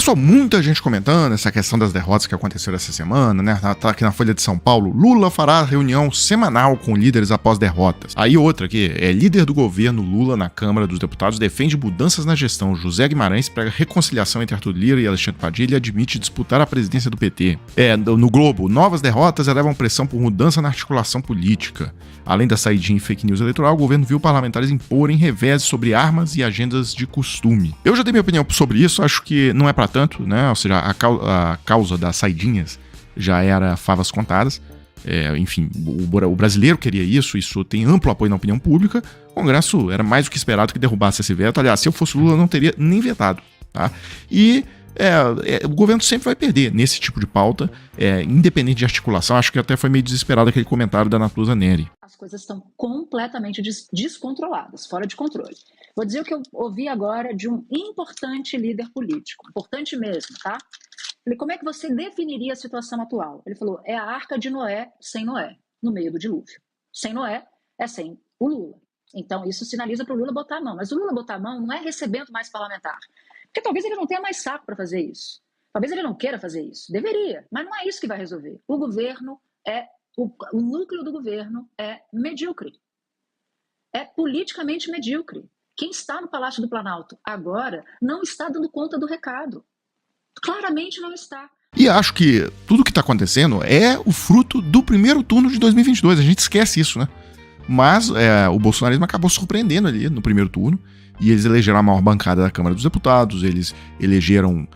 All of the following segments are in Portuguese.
Pessoal, muita gente comentando essa questão das derrotas que aconteceram essa semana, né? Tá aqui na Folha de São Paulo. Lula fará reunião semanal com líderes após derrotas. Aí outra aqui, líder do governo Lula na Câmara dos Deputados defende mudanças na gestão. José Guimarães prega reconciliação entre Arthur Lira e Alexandre Padilha e admite disputar a presidência do PT. No Globo, novas derrotas elevam pressão por mudança na articulação política. Além da saidinha em fake news eleitoral, o governo viu parlamentares imporem revés sobre armas e agendas de costume. Eu já dei minha opinião sobre isso, acho que não é pra tanto, né? Ou seja, a causa das saidinhas já era favas contadas. Enfim, o brasileiro queria isso tem amplo apoio na opinião pública. O Congresso era mais do que esperado que derrubasse esse veto. Aliás, se eu fosse Lula, eu não teria nem vetado, tá? E o governo sempre vai perder nesse tipo de pauta, independente de articulação. Acho que até foi meio desesperado aquele comentário da Natuza Neri. As coisas estão completamente descontroladas, fora de controle. Vou dizer o que eu ouvi agora de um importante líder político, importante mesmo, tá? Falei, como é que você definiria a situação atual? Ele falou, é a Arca de Noé sem Noé, no meio do dilúvio. Sem Noé é sem o Lula. Então isso sinaliza para o Lula botar a mão. Mas o Lula botar a mão não é recebendo mais parlamentar. Porque talvez ele não tenha mais saco para fazer isso. Talvez ele não queira fazer isso. Deveria, mas não é isso que vai resolver. O governo o núcleo do governo é medíocre. É politicamente medíocre. Quem está no Palácio do Planalto agora não está dando conta do recado. Claramente não está. E acho que tudo que está acontecendo é o fruto do primeiro turno de 2022. A gente esquece isso, né? Mas o bolsonarismo acabou surpreendendo ali no primeiro turno. E eles elegeram a maior bancada da Câmara dos Deputados. Eles elegeram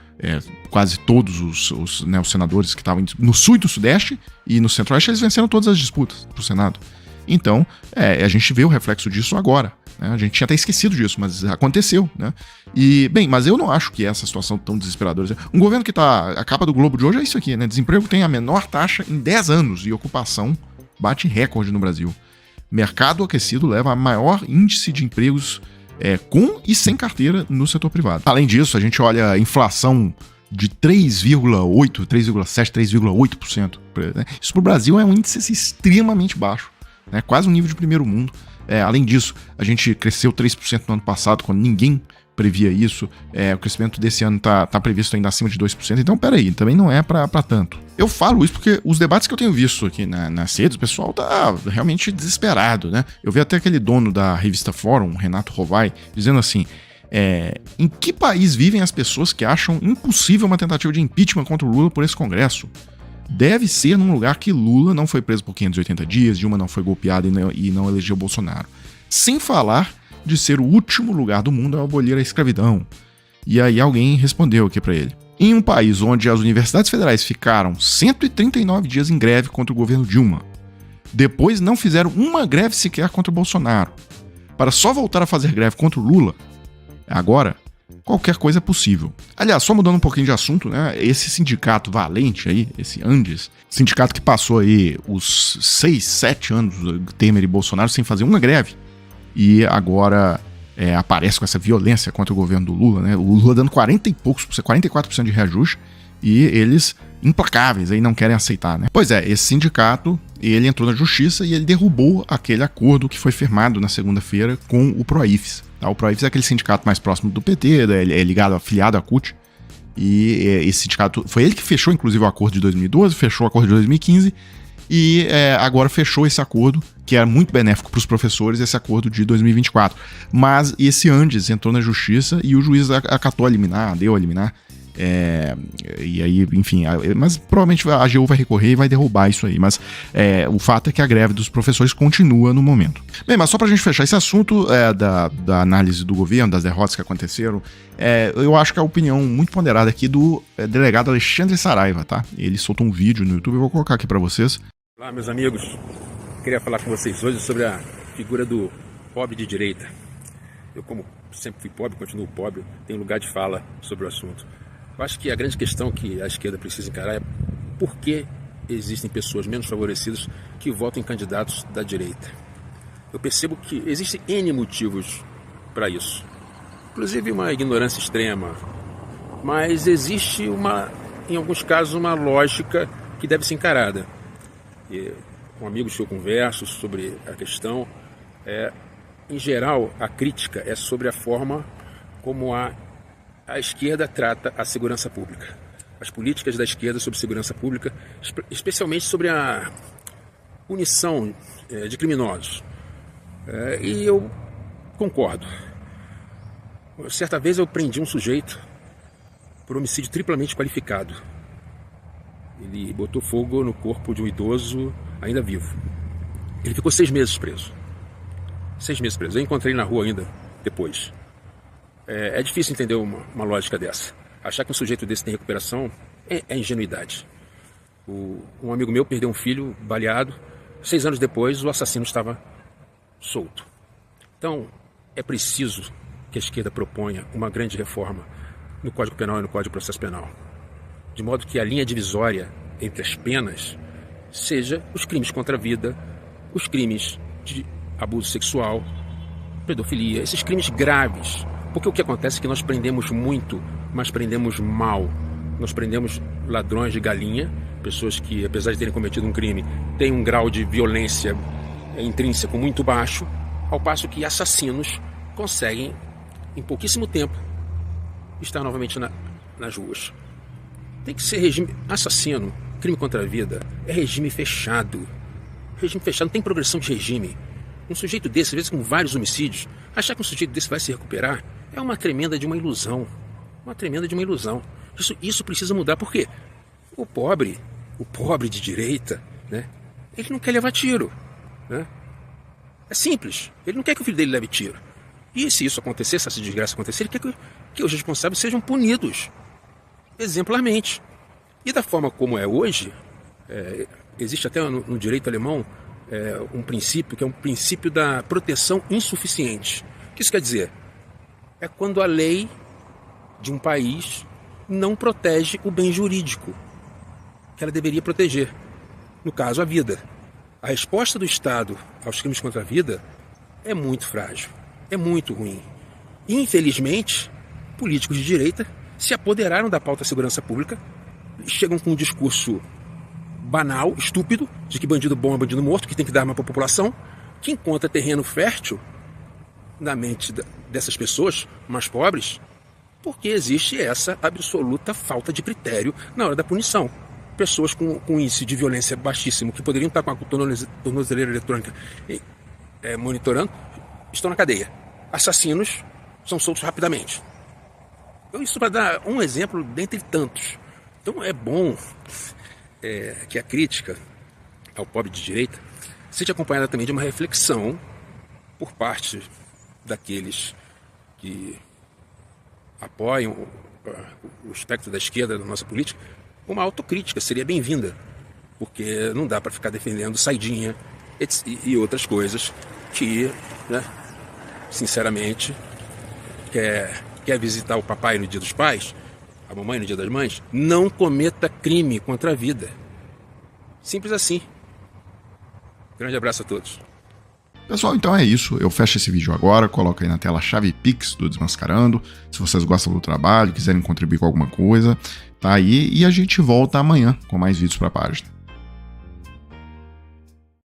quase todos os senadores que estavam no Sul e no Sudeste. E no Centro-Oeste eles venceram todas as disputas para o Senado. Então, a gente vê o reflexo disso agora. Né? A gente tinha até esquecido disso, mas aconteceu. Né? E, bem, mas eu não acho que essa situação tão desesperadora. Um governo que tá... A capa do Globo de hoje é isso aqui, né? Desemprego tem a menor taxa em 10 anos e ocupação bate recorde no Brasil. Mercado aquecido leva a maior índice de empregos com e sem carteira no setor privado. Além disso, a gente olha a inflação de 3,8%, 3,7%, 3,8%. Né? Isso para o Brasil é um índice extremamente baixo. Né? Quase um nível de primeiro mundo. Além disso, a gente cresceu 3% no ano passado, quando ninguém previa isso. O crescimento desse ano tá previsto ainda acima de 2%. Então, peraí, também não é para tanto. Eu falo isso porque os debates que eu tenho visto aqui nas redes, o pessoal tá realmente desesperado, né? Eu vi até aquele dono da revista Fórum, Renato Rovai, dizendo assim, em que país vivem as pessoas que acham impossível uma tentativa de impeachment contra o Lula por esse Congresso? Deve ser num lugar que Lula não foi preso por 580 dias, Dilma não foi golpeada e não elegeu Bolsonaro. Sem falar de ser o último lugar do mundo a abolir a escravidão. E aí alguém respondeu aqui pra ele. Em um país onde as universidades federais ficaram 139 dias em greve contra o governo Dilma, depois não fizeram uma greve sequer contra o Bolsonaro, para só voltar a fazer greve contra o Lula, agora qualquer coisa é possível. Aliás, só mudando um pouquinho de assunto, né? Esse sindicato valente aí, esse Andes, sindicato que passou aí os 6, 7 anos Temer e Bolsonaro sem fazer uma greve, e agora aparece com essa violência contra o governo do Lula, né? O Lula dando 40 e poucos, 44% de reajuste, e eles implacáveis aí não querem aceitar, né? Pois esse sindicato, ele entrou na justiça e ele derrubou aquele acordo que foi firmado na segunda-feira com o Proifes. Tá? O Proifes é aquele sindicato mais próximo do PT, é ligado, afiliado à CUT, e esse sindicato, foi ele que fechou inclusive o acordo de 2012, fechou o acordo de 2015, e agora fechou esse acordo, que era muito benéfico para os professores, esse acordo de 2024. Mas esse Andes entrou na justiça e o juiz acatou a liminar, deu a liminar. E aí, enfim, mas provavelmente a AGU vai recorrer e vai derrubar isso aí. Mas o fato é que a greve dos professores continua no momento. Bem, mas só pra gente fechar esse assunto da análise do governo, das derrotas que aconteceram, eu acho que a opinião muito ponderada aqui do delegado Alexandre Saraiva, tá? Ele soltou um vídeo no YouTube, eu vou colocar aqui pra vocês. Olá, meus amigos. Queria falar com vocês hoje sobre a figura do pobre de direita. Eu, como sempre fui pobre, continuo pobre, tenho lugar de fala sobre o assunto. Eu acho que a grande questão que a esquerda precisa encarar é por que existem pessoas menos favorecidas que votam em candidatos da direita. Eu percebo que existem N motivos para isso. Inclusive uma ignorância extrema. Mas existe, em alguns casos, uma lógica que deve ser encarada. E, com amigos que eu converso sobre a questão, em geral, a crítica é sobre a forma como a a esquerda trata a segurança pública, as políticas da esquerda sobre segurança pública, especialmente sobre a punição de criminosos. E eu concordo. Certa vez eu prendi um sujeito por homicídio triplamente qualificado. Ele botou fogo no corpo de um idoso ainda vivo. Ele ficou 6 meses preso. 6 meses preso. Eu encontrei na rua ainda depois. É difícil entender uma lógica dessa. Achar que um sujeito desse tem recuperação é ingenuidade. Um amigo meu perdeu um filho baleado. 6 anos depois, o assassino estava solto. Então, é preciso que a esquerda proponha uma grande reforma no Código Penal e no Código de Processo Penal, de modo que a linha divisória entre as penas seja os crimes contra a vida, os crimes de abuso sexual, pedofilia, esses crimes graves. Porque o que acontece é que nós prendemos muito, mas prendemos mal. Nós prendemos ladrões de galinha, pessoas que, apesar de terem cometido um crime, têm um grau de violência intrínseco muito baixo, ao passo que assassinos conseguem, em pouquíssimo tempo, estar novamente nas ruas. Tem que ser regime assassino, crime contra a vida, é regime fechado. Regime fechado, não tem progressão de regime. Um sujeito desse, às vezes com vários homicídios, achar que um sujeito desse vai se recuperar é uma tremenda de uma ilusão. Uma tremenda de uma ilusão. Isso precisa mudar, por quê? O pobre de direita, né, ele não quer levar tiro. Né? É simples, ele não quer que o filho dele leve tiro. E se isso acontecer, se essa desgraça acontecer, ele quer que os responsáveis sejam punidos exemplarmente. E da forma como é hoje, existe até no direito alemão um princípio que é um princípio da proteção insuficiente. O que isso quer dizer? É quando a lei de um país não protege o bem jurídico que ela deveria proteger. No caso, a vida. A resposta do Estado aos crimes contra a vida é muito frágil, é muito ruim. E, infelizmente, políticos de direita se apoderaram da pauta segurança pública, chegam com um discurso banal, estúpido, de que bandido bom é bandido morto, que tem que dar arma para a população, que encontra terreno fértil na mente dessas pessoas mais pobres, porque existe essa absoluta falta de critério na hora da punição. Pessoas com índice de violência baixíssimo, que poderiam estar com a tornozeleira eletrônica monitorando, estão na cadeia. Assassinos são soltos rapidamente. Então, isso para dar um exemplo dentre tantos. Então é bom que a crítica ao pobre de direita seja acompanhada também de uma reflexão por parte daqueles que apoiam o espectro da esquerda da nossa política. Uma autocrítica seria bem-vinda, porque não dá para ficar defendendo saidinha e outras coisas que, né, sinceramente, quer visitar o papai no Dia dos Pais, a mamãe no Dia das Mães, não cometa crime contra a vida. Simples assim. Grande abraço a todos. Pessoal, então é isso. Eu fecho esse vídeo agora, coloco aí na tela a chave Pix do Desmascarando. Se vocês gostam do trabalho, quiserem contribuir com alguma coisa, tá aí. E a gente volta amanhã com mais vídeos para a página.